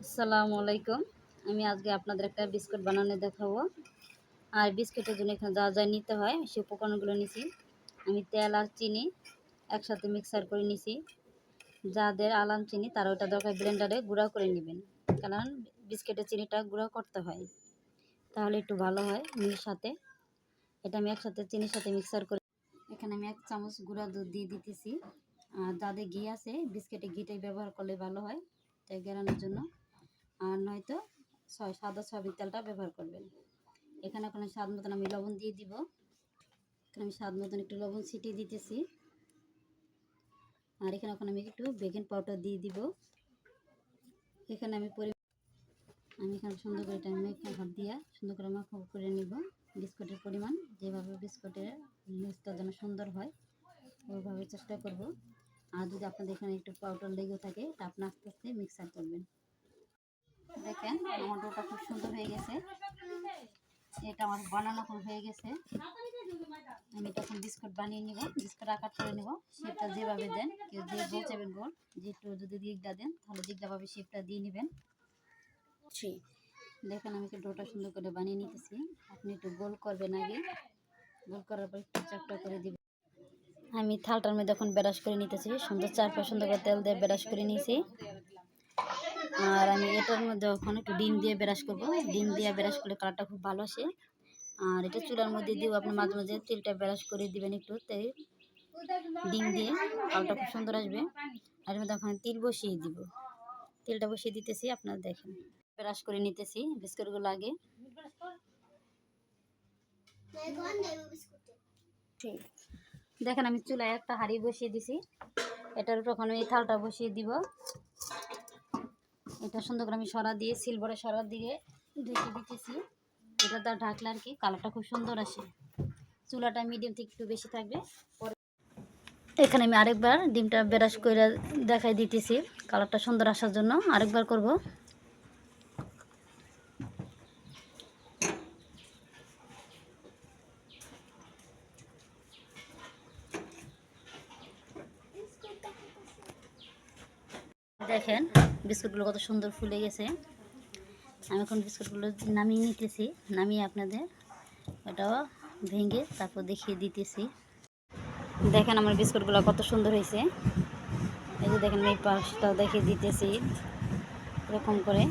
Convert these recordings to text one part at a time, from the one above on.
আসসালামু আলাইকুম। আমি আজকে আপনাদের একটা বিস্কুট বানানো দেখাবো। আর বিস্কুটের জন্য এখানে যা যা নিতে হয় সেই উপকরণগুলো নিছি। আমি তেল আর চিনি একসাথে মিক্সার করে নিছি। যাদের আলাম চিনি তারা ওটা দরকার ব্লেন্ডারে গুঁড়া করে নেবেন, কারণ বিস্কুটের চিনিটা গুঁড়া করতে হয়, তাহলে একটু ভালো হয় মিহির সাথে। এটা আমি একসাথে চিনির সাথে মিক্সার করে এখানে আমি 1 চামচ গুঁড়া দুধ দিয়ে দিতেছি। আর যাদের ঘি আছে বিস্কুটে ঘিটাই ব্যবহার করলে ভালো হয় তাই গেরানোর জন্য, আর নয়তো সাদা সয়াবিন তেলটা ব্যবহার করবেন। এখানে এখন স্বাদ মতন আমি লবণ দিয়ে দিব। এখানে আমি স্বাদ মতন একটু লবণ ছিটিয়ে দিতেছি। আর এখানে এখন আমি একটু বেকিং পাউডার দিয়ে দিব। এখানে আমি এখানে সুন্দর করে এটা হাত দিয়ে সুন্দর করে মাখা করে নিব। বিস্কুটের পরিমাণ যেভাবে বিস্কুটের মিক্সটা যেন সুন্দর হয় ওইভাবে চেষ্টা করব। আর যদি আপনাদের এখানে একটু পাউডার লেগে থাকে তা আপনি আস্তে আস্তে মিক্সার করবেন। দেখেন আমার ডোটা খুব সুন্দর হয়ে গেছে। এটা আমার বানানো হয়ে গেছে। আমি তখন বিস্কুট বানিয়ে নিব, বিস্কুট আকার করে নেব। শেপটা যেভাবে দেন, কেউ যে গোল চাইবেন গোল, যে একটু যদি দিকটা দেন তাহলে দিকটাভাবে শেপটা দিয়ে নেবেন। দেখেন আমি একটু ডোটা সুন্দর করে বানিয়ে নিতেছি। আপনি একটু গোল করবেন আগে, গোল করার পর একটু চাপটা করে দিবেন। আমি থালটার মধ্যে এখন ব্রাশ করে নিতেছি, সুন্দর চারপাশে সুন্দর করে তেল দিয়ে ব্রাশ করে নিয়েছি। আর আমি এটার মধ্যে এখন একটু ডিম দিয়ে ব্রাশ করবো। ডিম দিয়ে ব্রাশ করলে কালারটা খুব ভালো আসে। আর এটা চুলার মধ্যে দিয়েও আপনি মাঝে মাঝে তেলটা ব্রাশ করে দিবেন, একটু তেল ডিম দিয়ে কালারটা খুব সুন্দর আসবে। আর মধ্যে এখন তেল বসিয়ে দিব, তেলটা বসিয়ে দিতেছি। আপনারা দেখেন ব্রাশ করে নিতেছি বিস্কুটগুলো আগে। দেখেন আমি চুলায় একটা হাঁড়ি বসিয়ে দিছি, এটার উপর এখন এই থালটা বসিয়ে দিব। এটা সুন্দর করে আমি সরা দিয়ে সিলভারের সরা দিয়ে ঢেকে দিতেছি। এটা তার ঢাকলে আর কি কালারটা খুব সুন্দর আসে। চুলাটা মিডিয়াম থেকে একটু বেশি থাকবে। পরে এখানে আমি আরেকবার ডিমটা ব্রাশ করে দেখাই দিতেছি কালারটা সুন্দর আসার জন্য। আরেকবার করব। দেখেন বিস্কুটগুলো কত সুন্দর ফুলে গেছে। আমি এখন বিস্কুটগুলো নামিয়ে নিতেছি, নামিয়ে আপনাদের ওটাও ভেঙে তারপর দেখিয়ে দিতেছি। দেখেন আমার বিস্কুটগুলো কত সুন্দর হয়েছে। এই যে দেখেন এই পাশটাও দেখিয়ে দিতেছি এরকম করে।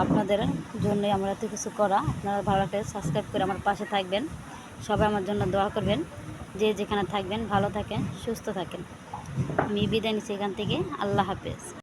আপনাদের জন্য আমরা এত কিছু করা, আপনারা ভালো লাগলে সাবস্ক্রাইব করে আমার পাশে থাকবেন। সবাই আমার জন্য দোয়া করবেন। যে যেখানে থাকবেন ভালো থাকেন, সুস্থ থাকেন। আমি বিদায় নিচ্ছি এখান থেকে। আল্লাহ হাফেজ।